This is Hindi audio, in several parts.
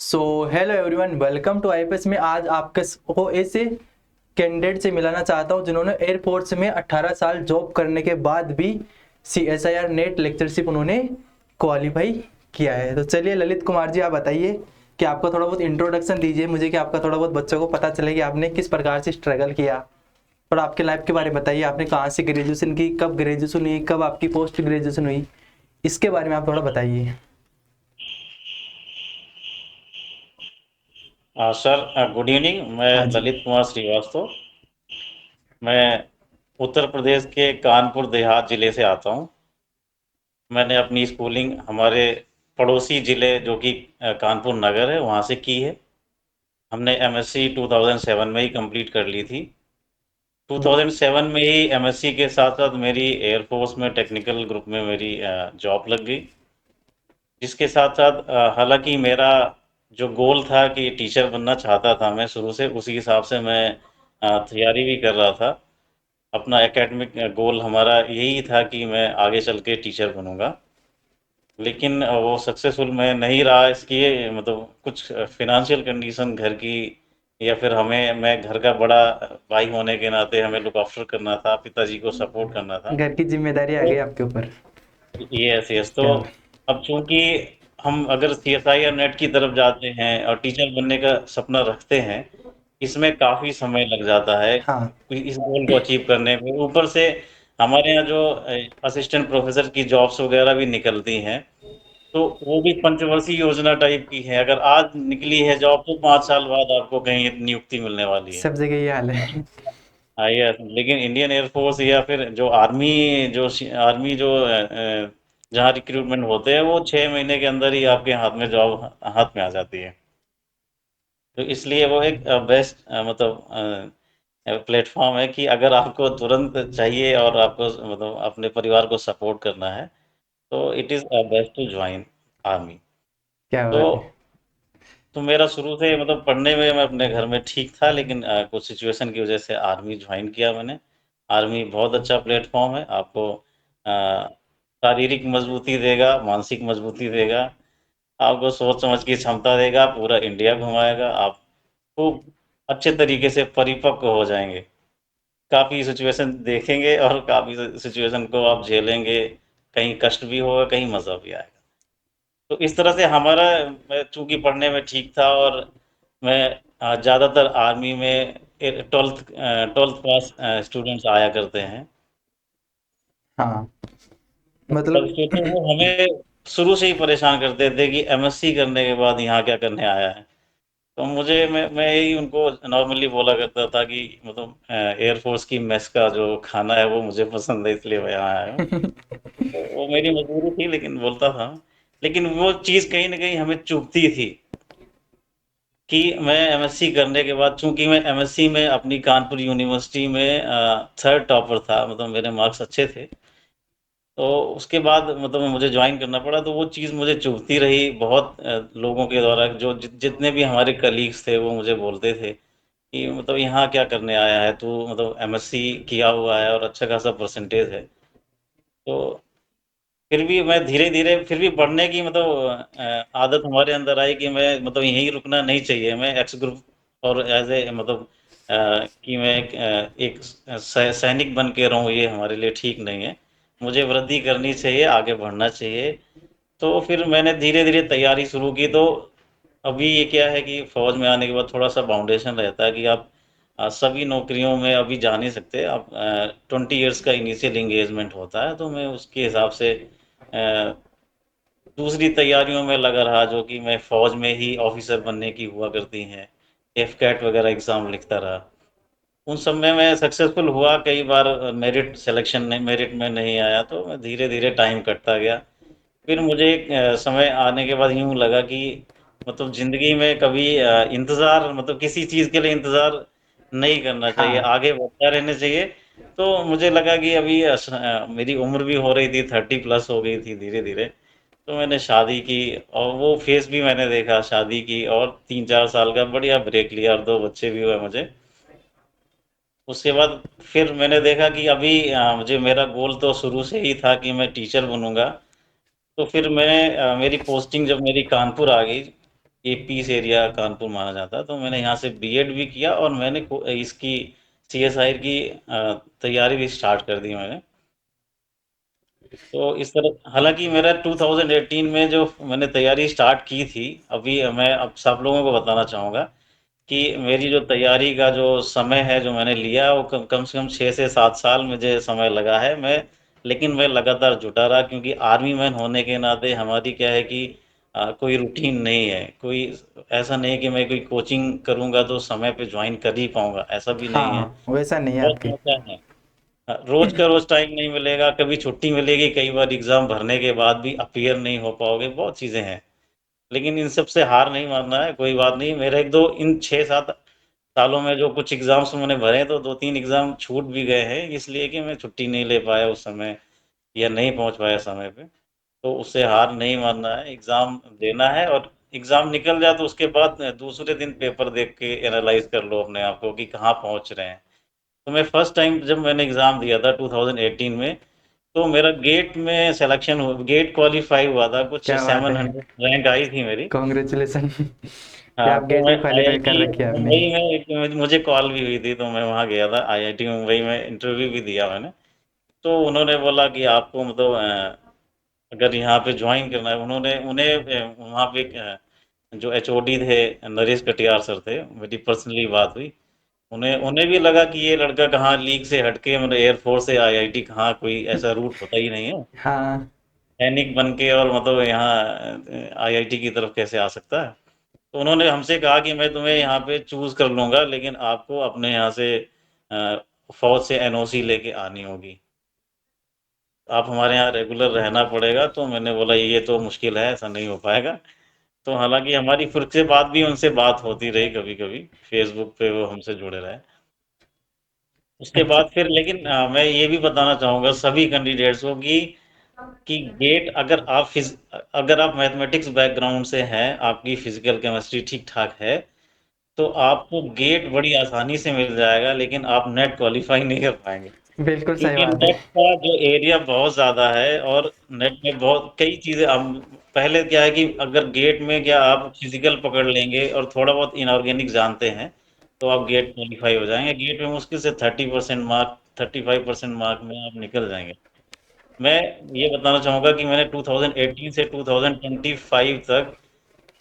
So hello everyone, welcome to IPS में। आज आपके को ऐसे कैंडिडेट से मिलाना चाहता हूं जिन्होंने एयरफोर्स में 18 साल जॉब करने के बाद भी CSIR नेट लेक्चरशिप उन्होंने क्वालिफाई किया है। तो चलिए ललित कुमार जी, आप बताइए कि आपका थोड़ा बहुत इंट्रोडक्शन दीजिए मुझे, कि आपका थोड़ा बहुत बच्चों को पता चले कि आपने किस प्रकार से स्ट्रगल किया और आपके लाइफ के बारे में बताइए। आपने कहाँ से ग्रेजुएशन की, कब ग्रेजुएशन हुई, कब आपकी पोस्ट ग्रेजुएशन हुई, इसके बारे में आप थोड़ा बताइए। Sir, good evening. मैं हाँ जी। ललित कुमार श्रीवास्तव। मैं उत्तर प्रदेश के कानपुर देहात ज़िले से आता हूँ। मैंने अपनी स्कूलिंग हमारे पड़ोसी ज़िले जो कि कानपुर नगर है वहाँ से की है। हमने एमएससी 2007 में ही कंप्लीट कर ली थी। 2007 में ही एमएससी के साथ साथ मेरी एयरफोर्स में टेक्निकल ग्रुप में मेरी जॉब लग गई, जिसके साथ साथ हालांकि मेरा जो गोल था कि टीचर बनना चाहता था मैं शुरू से, उसी हिसाब से मैं तैयारी भी कर रहा था। अपना एकेडमिक गोल हमारा यही था कि मैं आगे चल के टीचर बनूंगा, लेकिन वो सक्सेसफुल मैं नहीं रहा। इसकी मतलब कुछ फिनेंशियल कंडीशन घर की, या फिर मैं घर का बड़ा भाई होने के नाते हमें लुक आफ्टर करना था, पिताजी को सपोर्ट करना था। घर की जिम्मेदारी आ तो गई आपके ऊपर। यस यस, तो क्या? अब चूंकि हम अगर सीएसआई या नेट की तरफ जाते हैं और टीचर बनने का सपना रखते हैं, इसमें काफ़ी समय लग जाता है हाँ। इस गोल को अचीव करने में। ऊपर से हमारे यहाँ जो असिस्टेंट प्रोफेसर की जॉब्स वगैरह भी निकलती हैं, तो वो भी पंचवर्षीय योजना टाइप की है। अगर आज निकली है जॉब तो 5 साल बाद आपको कहीं नियुक्ति मिलने वाली है। सब जगह ये हाल है। यस, लेकिन इंडियन एयरफोर्स या फिर जो आर्मी, आर्मी जो जहाँ रिक्रूटमेंट होते हैं, वो 6 महीने के अंदर ही आपके हाथ में जॉब हाथ में आ जाती है। तो इसलिए वो एक बेस्ट मतलब प्लेटफॉर्म है कि अगर आपको तुरंत चाहिए और आपको मतलब अपने परिवार को सपोर्ट करना है, तो it is best to join army. क्या तो बात है। मेरा शुरू से मतलब पढ़ने में मैं अपने घर में ठीक था, लेकिन कुछ सिचुएशन की वजह से आर्मी ज्वाइन किया मैंने। आर्मी बहुत अच्छा प्लेटफॉर्म है, आपको शारीरिक मजबूती देगा, मानसिक मजबूती देगा, आपको सोच समझ की क्षमता देगा, पूरा इंडिया घुमाएगा, आप खूब अच्छे तरीके से परिपक्व हो जाएंगे। काफ़ी सिचुएशन देखेंगे और काफ़ी सिचुएशन को आप झेलेंगे, कहीं कष्ट भी होगा, कहीं मज़ा भी आएगा। तो इस तरह से हमारा, मैं चूँकि पढ़ने में ठीक था और मैं ज़्यादातर आर्मी में 12th पास स्टूडेंट्स आया करते हैं। हाँ, तब मतलब तो वो हमें शुरू से ही परेशान करते थे कि एमएससी करने के बाद यहाँ क्या करने आया है। तो मैं यही उनको नॉर्मली बोला करता था कि मतलब एयरफोर्स की मेस का जो खाना है वो मुझे पसंद है, इसलिए मैं यहाँ आया हूँ। तो वो मेरी मजबूरी थी, लेकिन बोलता था। लेकिन वो चीज़ कहीं न कहीं हमें चुभती थी कि मैं एमएससी करने के बाद, चूँकि मैं एमएससी में अपनी कानपुर यूनिवर्सिटी में 3rd टॉपर था, मतलब मेरे मार्क्स अच्छे थे। तो उसके बाद मतलब मुझे जॉइन करना पड़ा, तो वो चीज़ मुझे चुभती रही। बहुत लोगों के द्वारा जो जितने भी हमारे कलीग्स थे वो मुझे बोलते थे कि मतलब यहाँ क्या करने आया है तू, मतलब एमएससी किया हुआ है और अच्छा खासा परसेंटेज है। तो फिर भी मैं धीरे-धीरे फिर भी पढ़ने की मतलब आदत हमारे अंदर आई कि मैं मतलब यहीं रुकना नहीं चाहिए। मैं एक्स ग्रुप और एज़ ए मतलब कि मैं एक सैनिक बन के रहूँ, ये हमारे लिए ठीक नहीं है। मुझे वृद्धि करनी चाहिए, आगे बढ़ना चाहिए। तो फिर मैंने धीरे-धीरे तैयारी शुरू की। तो अभी ये क्या है कि फ़ौज में आने के बाद थोड़ा-सा बाउंडेशन रहता है कि आप सभी नौकरियों में अभी जा नहीं सकते। आप 20 इयर्स का इनिशियल एंगेजमेंट होता है, तो मैं उसके हिसाब से अ, दूसरी तैयारियों में लगा रहा, जो कि मैं फ़ौज में ही ऑफ़िसर बनने की हुआ करती हैं। एफकेट वगैरह एग्ज़ाम लिखता रहा। उन सब में मैं सक्सेसफुल हुआ, कई बार मेरिट में नहीं आया, तो मैं धीरे-धीरे टाइम कटता गया। फिर मुझे एक समय आने के बाद यूँ लगा कि मतलब ज़िंदगी में कभी इंतज़ार, मतलब किसी चीज़ के लिए इंतज़ार नहीं करना चाहिए, हाँ। आगे बढ़ता रहना चाहिए। तो मुझे लगा कि अभी मेरी उम्र भी हो रही थी, 30 प्लस हो गई थी धीरे-धीरे। तो मैंने शादी की और वो फ़ेज़ भी मैंने देखा, शादी की और 3-4 साल का बढ़िया ब्रेक लिया और 2 बच्चे भी हुए मुझे। उसके बाद फिर मैंने देखा कि अभी मुझे मेरा गोल तो शुरू से ही था कि मैं टीचर बनूँगा। तो फिर मेरी पोस्टिंग जब मेरी कानपुर आ गई, ये पीस एरिया कानपुर माना जाता है। तो मैंने यहाँ से बीएड भी किया और मैंने इसकी सीएसआई की तैयारी भी स्टार्ट कर दी मैंने। तो इस तरह, हालांकि मेरा 2018 में जो मैंने तैयारी स्टार्ट की थी, अभी मैं अब सब लोगों को बताना चाहूँगा कि मेरी जो तैयारी का जो समय है जो मैंने लिया, वो कम से कम 6 से 7 साल मुझे समय लगा है। लेकिन मैं लगातार जुटा रहा, क्योंकि आर्मी मैन होने के नाते हमारी क्या है कि कोई रूटीन नहीं है, कोई ऐसा नहीं है कि मैं कोई कोचिंग करूँगा तो समय पे ज्वाइन कर ही पाऊँगा, ऐसा भी नहीं है। हाँ वैसा नहीं है बहुत आपके। समस्या है। रोज का रोज टाइम नहीं मिलेगा, कभी छुट्टी मिलेगी, कई बार एग्जाम भरने के बाद भी अपीयर नहीं हो पाओगे, बहुत चीजें हैं। लेकिन इन सब से हार नहीं मानना है, कोई बात नहीं। मेरे एक दो इन 6-7 सालों में जो कुछ एग्जाम्स मैंने भरे, तो 2-3 एग्जाम छूट भी गए हैं, इसलिए कि मैं छुट्टी नहीं ले पाया उस समय, या नहीं पहुंच पाया समय पे। तो उससे हार नहीं मानना है, एग्जाम देना है, और एग्जाम निकल जाए तो उसके बाद दूसरे दिन पेपर देख के एनालाइज कर लो अपने आप को कि कहाँ पहुंच रहे हैं। तो मैं फर्स्ट टाइम जब मैंने एग्ज़ाम दिया था 2018 में, तो मेरा गेट में सिलेक्शन हो, गेट क्वालिफाई हुआ था, कुछ क्या बात है, 700 रैंक आई थी मेरी। कॉन्ग्रेचुलेसन कि हाँ, आप तो गेट मैं भी क्वालिफाई कर आईआईटी रखी है आपने। मुंबई में मुझे कॉल भी हुई थी, तो मैं वहाँ गया था आईआईटी मुंबई में, इंटरव्यू भी दिया मैंने। तो उन्होंने बोला कि आपको मतलब अगर यहाँ पे ज्वाइन करना है, उन्होंने उन्हें वहाँ पे जो एचओडी थे, नरेश कटियार सर थे, मेरी पर्सनली बात हुई। उन्हें उन्हें भी लगा कि ये लड़का कहाँ लीग से हटके, मतलब एयरफोर्स से आईआईटी, कहाँ कोई ऐसा रूट होता ही नहीं है, हाँ सैनिक बन के और मतलब यहाँ आईआईटी की तरफ कैसे आ सकता है। तो उन्होंने हमसे कहा कि मैं तुम्हें यहाँ पे चूज कर लूंगा, लेकिन आपको अपने यहाँ से फौज से एनओसी लेके आनी होगी, आप हमारे यहाँ रेगुलर रहना पड़ेगा। तो मैंने बोला ये तो मुश्किल है, ऐसा नहीं हो पाएगा। तो हालांकि हमारी फिर से बाद भी उनसे बात होती रही, कभी कभी फेसबुक पे वो हमसे जुड़े रहे। उसके अच्छा। बाद फिर, लेकिन मैं ये भी बताना चाहूँगा सभी कैंडिडेट्स को कि गेट, अगर आप मैथमेटिक्स बैकग्राउंड से हैं, आपकी फिजिकल केमिस्ट्री ठीक ठाक है, तो आपको गेट बड़ी आसानी से मिल जाएगा, लेकिन आप नेट क्वालिफाई नहीं कर पाएंगे, बिल्कुल सही क्योंकि बात है। नेट का जो एरिया बहुत ज़्यादा है, और नेट में बहुत कई चीज़ें, हम पहले क्या है कि अगर गेट में क्या आप फिजिकल पकड़ लेंगे और थोड़ा बहुत इनऑर्गेनिक जानते हैं, तो आप गेट क्वालिफाई हो जाएंगे। गेट में मुश्किल से 30% मार्क, 35% मार्क में आप निकल जाएंगे। मैं ये बताना चाहूँगा कि मैंने 2018 से 2025 तक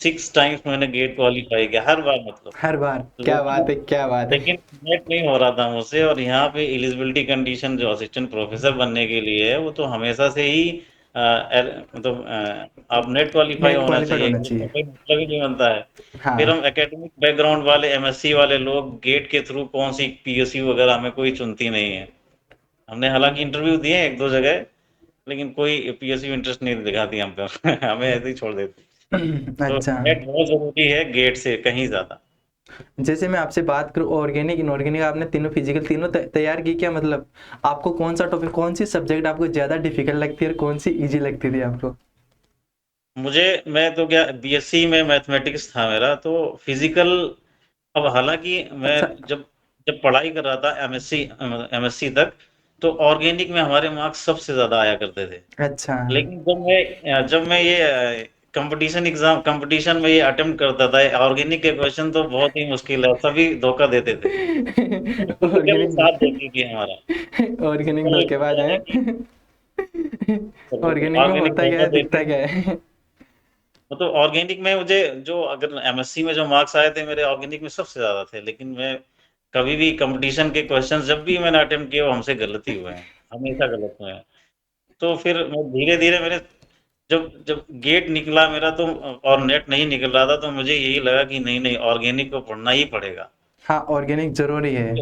6 टाइम्स मैंने गेट क्वालिफाई किया, हर बार मतलब। हर बार, क्या बात लेकिन है, क्या बात है। लेकिन नेट नहीं हो रहा था मुझसे, और यहाँ पे एलिजिबिलिटी कंडीशन जो असिस्टेंट प्रोफेसर बनने के लिए है, वो तो हमेशा से ही मतलब आप नेट क्वालिफाई नेट होना क्वालिफाइड चाहिए, होना इसका चाहिए। कोई मतलब ही नहीं बनता है। फिर हाँ। हम एकेडमिक बैकग्राउंड वाले, एमएससी वाले लोग गेट के थ्रू कौन सी पीएसयू वगैरह हमें कोई चुनती नहीं है। हमने हालांकि इंटरव्यू दिए एक दो जगह, लेकिन कोई पीएसयू इंटरेस्ट नहीं दिखाती हम पे हमें ऐसे ही छोड़ देती। तो अच्छा। नेट बहुत जरूरी है गेट से कहीं ज्यादा। जैसे मैं आपसे बात करूं, ऑर्गेनिक इनऑर्गेनिक आपने तीनों फिजिकल तीनों तैयार की, क्या मतलब आपको कौन सा टॉपिक, कौन सी सब्जेक्ट आपको ज्यादा डिफिकल्ट लगती है और कौन सी इजी लगती थी आपको? मुझे, मैं तो क्या, बीएससी में मैथमेटिक्स था मेरा, तो फिजिकल, अब हालांकि मैं अच्छा। जब जब पढ़ाई कर रहा था एमएससी तक, तो ऑर्गेनिक में हमारे मार्क्स सबसे ज्यादा आया करते थे। अच्छा। लेकिन जब मैं ये कंपटीशन में ये अटेम्प्ट करता था, ऑर्गेनिक के क्वेश्चन तो बहुत ही मुश्किल है, सभी धोखा देते थे। फिजिकल साथ ऑर्गेनिक, देती थी हमारा। ऑर्गेनिक फिजिकल धोखेबाज क्या है है। कि ऑर्गेनिक में ऑर्गेनिक होता क्या धोखा है, देती दिखता क्या थी। है? मतलब ऑर्गेनिक में मुझे, जो अगर एमएससी में जो मार्क्स आए थे मेरे, ऑर्गेनिक में सबसे ज्यादा थे। लेकिन मैं कभी भी कंपटीशन के क्वेश्चंस जब भी मैंने अटेम्प्ट किए, वो हमसे गलत ही हुए हैं, हमेशा गलत हुए हैं। तो फिर मैं धीरे धीरे मेरे, जब जब गेट निकला मेरा, तो और नेट नहीं निकल रहा था, तो मुझे यही लगा कि नहीं नहीं, ऑर्गेनिक को पढ़ना ही पड़ेगा। हाँ ऑर्गेनिक जरूरी है।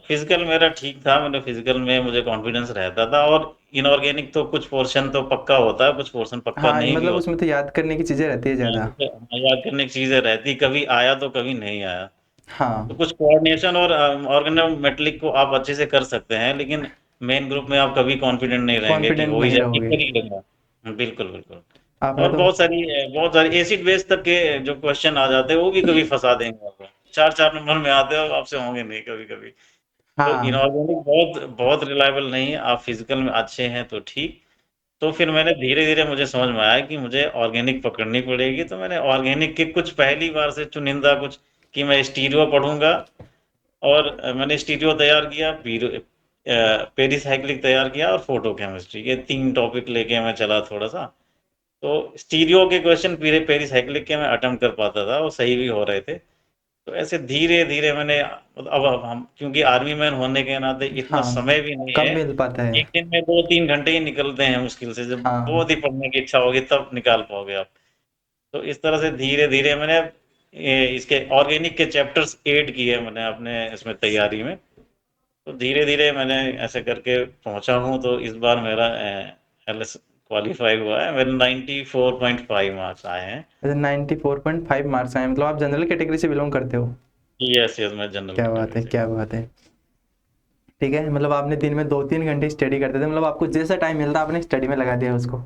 फिजिकल मेरा ठीक था, मैंने फिजिकल में मुझे कॉन्फिडेंस रहता था, और इनऑर्गेनिक तो कुछ पोर्शन तो पक्का होता है, कुछ पोर्शन पक्का हाँ नहीं भी मतलब होता। उसमें तो याद करने की चीजें रहती है हाँ, ज्यादा। जैसे याद करने की चीजें रहती, कभी आया तो कभी नहीं आया। तो हाँ। कुछ कोऑर्डिनेशन और ऑर्गेनोमेट्रिक को आप अच्छे से कर सकते हैं, लेकिन मेन ग्रुप में आप कभी कॉन्फिडेंट नहीं रहेंगे कि कॉन्फिडेंट हो ही नहीं जाए, रहोगे। कर ही लूंगा। बिल्कुल बिल्कुल। आपने और तो। बहुत सारी एसिड बेस तक के जो क्वेश्चन आ जाते हैं, वो भी कभी फंसा देंगे आपको। 4-4 नंबर में आते हो, आपसे होंगे नहीं कभी कभी। तो हाँ। इनऑर्गेनिक बहुत बहुत रिलायबल नहीं है, आप फिजिकल में अच्छे हैं तो ठीक, तो फिर मैंने धीरे-धीरे मुझे समझ में आया कि मुझे ऑर्गेनिक पकड़नी पड़ेगी, तो मैंने ऑर्गेनिक के कुछ पहली बार से चुनिंदा कुछ कि मैं स्टीरियो पढ़ूँगा और मैंने स्टीरियो तैयार किया, फिर पेरिसाइक्लिक तैयार किया और फोटो केमिस्ट्री, ये 3 टॉपिक लेके मैं चला थोड़ा-सा। तो स्टीरियो के क्वेश्चन पूरे पेरिसाइक्लिक के मैं अटेम्प्ट कर पाता था और सही भी हो रहे थे। तो ऐसे धीरे-धीरे मैंने अब हम क्योंकि आर्मी मैन होने के नाते इतना हाँ, समय भी नहीं कम है। मिल पाता है। एक दिन में 2-3 घंटे ही निकलते हैं मुश्किल से, जब हाँ, बहुत ही पढ़ने की इच्छा होगी तब निकाल पाओगे आप। तो इस तरह से धीरे-धीरे मैंने इसके ऑर्गेनिक के चैप्टर्स ऐड किए मैंने अपने इसमें तैयारी में। तो धीरे-धीरे मैंने ऐसे करके पहुँचा हूँ, तो इस बार मेरा एलएस क्वालीफाई हुआ है। मेरे 94.5 मार्क्स आए हैं। जैसे 94.5 मार्क्स आए, मतलब आप जनरल कैटेगरी से बिलोंग करते हो? यस, यस, मैं जनरल क्या बात कैटेगरी है, से। क्या बात है। ठीक है, मतलब आपने दिन में 2-3 घंटे स्टडी करते थे, मतलब आपको जैसा टाइम मिलता आपने स्टडी में लगा दिया उसको।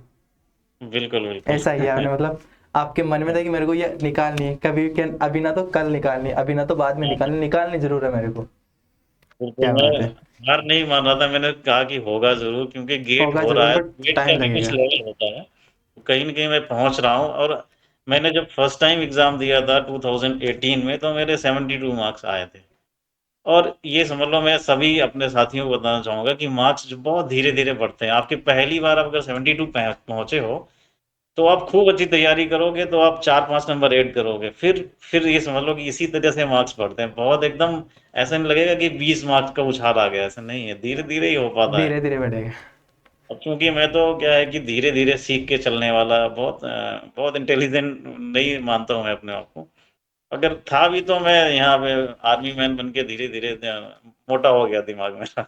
बिल्कुल, बिल्कुल। ऐसा ही है आपने, मतलब आपके मन में था कि मेरे को ये निकालनी है, कभी क्या, अभी ना तो कल निकालनी, अभी ना तो बाद में निकालनी, निकालनी जरूर है मेरे को। बिल्कुल, क्या मैं बात है। हार नहीं मान रहा था, मैंने कहा कि होगा ज़रूर क्योंकि गेट होगा हो रहा जरूर, है, बट गेट का टाइम भी कुछ लगेगा। लेवल होता है। कहीं न कहीं मैं पहुँच रहा हूँ और मैंने जब फर्स्ट टाइम एग्ज़ाम दिया था 2018 में, तो मेरे 72 मार्क्स आए थे। और ये समझ लो, मैं सभी अपने साथियों को बताना चाहूँगा कि मार्क्स जो बहुत धीरे-धीरे बढ़ते हैं। आपकी पहली बार आप अगर 72 पहुँचे हो, तो आप खूब अच्छी तैयारी करोगे तो आप 4-5 नंबर ऐड करोगे। फिर ये समझ लो कि इसी तरह से मार्क्स बढ़ते हैं। बहुत एकदम ऐसा नहीं लगेगा कि 20 मार्क्स का उछाल आ गया, ऐसा नहीं है। धीरे-धीरे ही हो पाता है। धीरे धीरे बढ़ेगा। अब चूँकि मैं तो क्या है कि धीरे-धीरे सीख के चलने वाला बहुत इंटेलिजेंट नहीं मानता हूँ मैं अपने आप को। अगर था भी तो मैं यहाँ पे आर्मी मैन बन के धीरे-धीरे मोटा हो गया दिमाग मेरा।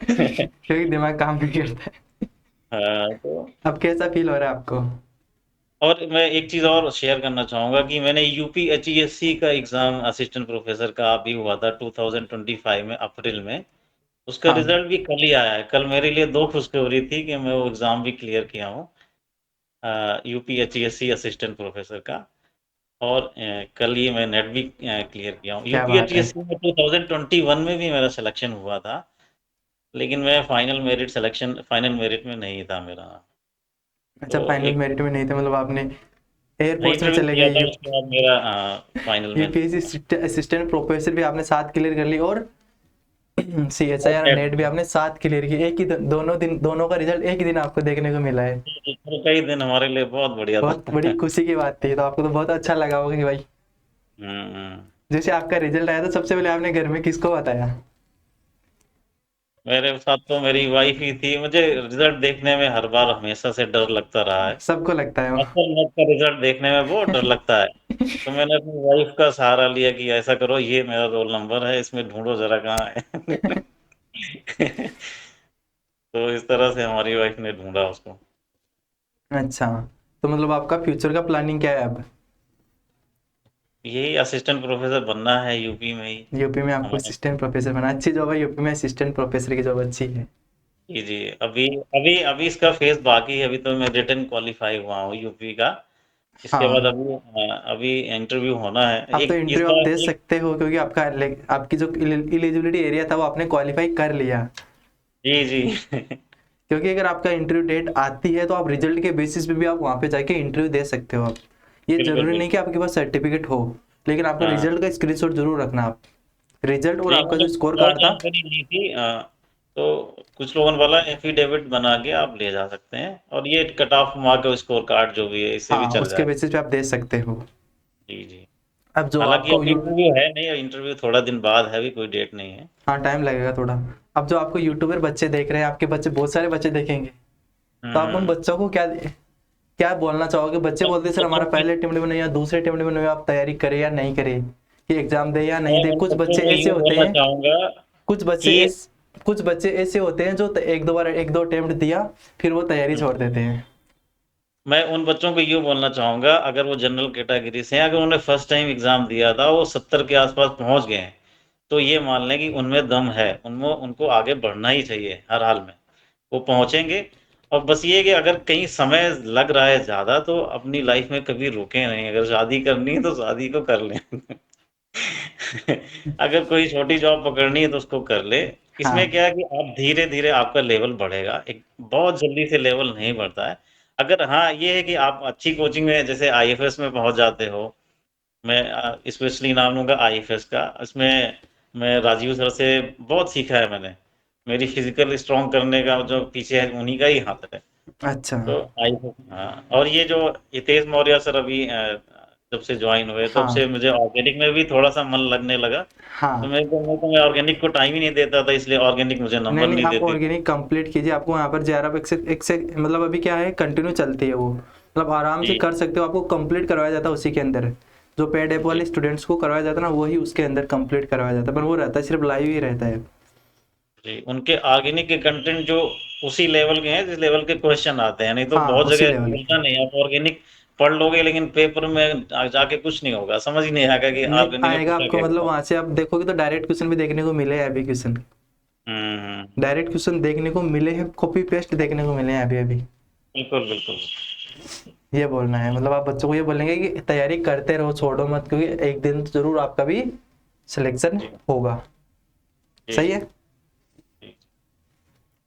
क्योंकि दिमाग काम नहीं करता है। हाँ, तो अब कैसा फील हो रहा है आपको? और मैं एक चीज़ और शेयर करना चाहूँगा कि मैंने यूपी एचईएससी का एग्ज़ाम असिस्टेंट प्रोफ़ेसर का अभी हुआ था 2025 में अप्रैल में। उसका हाँ, रिज़ल्ट भी कल ही आया है। कल मेरे लिए 2 खुशखबरी थी कि मैं वो एग्ज़ाम भी क्लियर किया हूँ। यूपी एचईएससी असिस्टेंट प्रोफ़ेसर का और कल ही मैं नेट भी क्लियर किया हूँ। क्या यूपी बात है। एचईएससी में 2021 में भी मेरा सिलेक्शन हुआ था, लेकिन मैं फाइनल मेरिट में नहीं था मेरा। अच्छा, तो फाइनल एक मेरिट में नहीं थे, मतलब आपने एयरफोर्स में इंटरव्यू चले दिया गए। था, उसके बाद मेरा फाइनल में नहीं हुआ। यूपीएससी असिस्टेंट प्रोफेसर भी आपने साथ क्लियर कर ली, और और सीएसआईआर नेट नेट भी भी। आपने साथ क्लियर की, एक ही दोनों दिन, दोनों का रिजल्ट एक ही दिन आपको देखने को मिला है। तो कई दिन हमारे लिए बहुत बढ़िया बहुत था। बड़ी खुशी की बात थी, तो आपको तो बहुत अच्छा लगा होगा कि भाई, हुँ, हुँ। जैसे आपका रिजल्ट आया तो सबसे पहले आपने घर में किसको बताया? मेरे साथ तो मेरी वाइफ़ ही थी। मुझे रिज़ल्ट देखने में हर बार हमेशा से डर लगता रहा है। सबको लगता है वो। असल मैथ का रिज़ल्ट देखने में बहुत डर लगता है। तो मैंने अपनी वाइफ़ का सहारा लिया कि ऐसा करो, ये मेरा रोल नंबर है, इसमें ढूँढो ज़रा कहाँ है। तो इस तरह से हमारी वाइफ़ ने ढूँढा उसको। अच्छा, तो मतलब आपका फ्यूचर का प्लानिंग क्या है अब? यही असिस्टेंट प्रोफ़ेसर बनना है यूपी में ही यूपी में आपको हमारे। असिस्टेंट प्रोफेसर बना, अच्छी जॉब है, यूपी में असिस्टेंट प्रोफेसर की जॉब अच्छी है। जी, जी। अभी अभी अभी इसका फ़ेज़ बाकी है, अभी तो मैं रिटन क्वालीफ़ाई हुआ हूँ यूपी का। इसके बाद हाँ, अभी इंटरव्यू होना है। अब तो एक इस इंटरव्यू आप बार दे एक सकते हो, क्योंकि आपकी जो एलिजिबिलिटी एरिया था वो आपने क्वालिफाई कर लिया। जी, जी। क्योंकि अगर आपका इंटरव्यू डेट आती है तो आप रिजल्ट के बेसिस पे भी आप वहाँ पे जाके इंटरव्यू दे सकते हो आप। ये बिल्कुल, जरूरी नहीं कि बिल्कुल। आपके पास सर्टिफिकेट हो, लेकिन आपका हाँ। रिजल्ट का स्क्रीनशॉट जरूर रखना आप। रिजल्ट और नहीं, आपका मैंने जो स्कोर और कार्ड था। जानकारी ली थी तो कुछ लोगों ने बोला एफ़िडेविट बना के आप ले जा सकते हैं और ये cut off mark score card जो भी है, इससे भी हाँ, चल उसके जाएगा। बेसिस पे आप दे सकते हो। जी, जी। अब जो हालाँकि आपको अभी इंटरव्यू है नहीं, इंटरव्यू थोड़ा दिन बाद है, अभी कोई डेट नहीं है। हाँ, टाइम लगेगा थोड़ा। अब जो आपको यूट्यूबर बच्चे देख रहे हैं, आपके बच्चे, बहुत सारे बच्चे देखेंगे, हुँ, तो आप उन हुँ। बच्चों को क्या क्या बोलना चाहोगे? बच्चे बोलते हैं सर बच्चों हमारा की पहले अटेम्प्ट में या दूसरे अटेम्प्ट में आप तैयारी करें या नहीं करें, कि एग्जाम दे या नहीं मैं दे। उन बच्चों को ये बोलना चाहूँगा कि कुछ बच्चे ऐसे होते हैं जो एक दो अटेम्प्ट दिया, फिर वो तैयारी छोड़ देते हैं। मैं उन बच्चों को ये बोलना चाहूँगा, अगर वो जनरल कैटेगरी से हैं, अगर उन्होंने फर्स्ट टाइम एग्ज़ाम दिया था, वो 70 के आस-पास पहुँच गए हैं, तो ये मान लें कि उनमें दम है, उनमें उनको आगे बढ़ना ही चाहिए हर हाल में। वो पहुँचेंगे और बस ये है कि अगर कहीं समय लग रहा है ज़्यादा, तो अपनी लाइफ़ में कभी रुकें नहीं, अगर शादी करनी है तो शादी को कर लें। अगर कोई छोटी जॉब पकड़नी है तो उसको कर ले। हाँ इसमें क्या है कि आप धीरे-धीरे आपका लेवल बढ़ेगा, एक बहुत जल्दी से लेवल नहीं बढ़ता है। अगर हाँ, ये है कि आप अच्छी कोचिंग में जैसे आईएफएस में पहुँच जाते हो, मैं स्पेशली नाम लूँगा आईएफएस का, इसमें मैं राजीव सर से बहुत सीखा है मैंने। मेरी फिज़िकल स्ट्रॉन्ग करने का जो पीछे है उन्हीं का ही हाथ है। अच्छा। तो आईएफएस हाँ, और ये जो हितेश मौर्य सर अभी जब से जॉइन हुए तब हाँ से मुझे ऑर्गेनिक में भी थोड़ा-सा मन लगने लगा। तो हाँ। मैं ऑर्गेनिक को टाइम ही नहीं देता था, इसलिए ऑर्गेनिक मुझे नहीं नंबर नहीं, नहीं आप देती थी। ऑर्गेनिक कंप्लीट कीजिए, आपको यहाँ पर जेआरएफ एक से मतलब अभी क्या है, कंटिन्यू चलती है वो, मतलब आराम से जी, कर सकते हो, आपको कंप्लीट करवाया जाता है उसी के अंदर। जो पेड ऐप जी, वाले स्टूडेंट्स को करवाया जाता है ना, वही उसके अंदर कंप्लीट करवाया जाता है, पर वो रहता है सिर्फ लाइव ही रहता है। जी। उनके ऑर्गेनिक के कंटेंट जो उसी लेवल के हैं जिस लेवल के क्वेश्चन आते हैं, नहीं तो हाँ बहुत उसी जगह ऐसा लेवल मिलता के। नहीं है। आप ऑर्गेनिक पढ़ लोगे लेकिन पेपर में जाके कुछ नहीं होगा, समझ ही नहीं आएगा कि नहीं ऑर्गेनिक में आएगा पूछा आपको, क्या मतलब गया। वहां से आप देखोगे तो डायरेक्ट क्वेश्चन भी देखने को मिले हैं अभी, क्वेश्चन हुँ। डायरेक्ट क्वेश्चन देखने को मिले हैं, कॉपी पेस्ट देखने को मिले हैं अभी अभी। बिल्कुल, बिल्कुल। ये बोलना है, मतलब आप बच्चों को ये बोलेंगे कि तैयारी करते रहो, छोड़ो मत, क्योंकि एक दिन तो जरूर आपका भी सिलेक्शन जी, होगा। जी, सही जी, है। जी।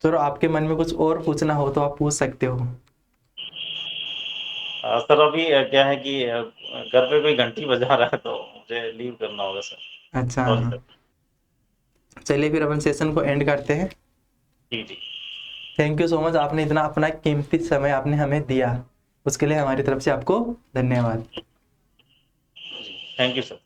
चलो, आपके मन में कुछ और पूछना हो तो आप पूछ सकते हो। सर अभी क्या है कि घर पे कोई घंटी बजा रहा है तो मुझे लीव करना होगा सर। अच्छा सॉरी हाँ। सर। चलिए फिर अपन सेशन को एंड करते हैं। जी, जी। थैंक यू सो मच, आपने इतना अपना कीमती समय आपने हमें दिया, उसके लिए हमारी तरफ से आपको धन्यवाद। Thank you sir.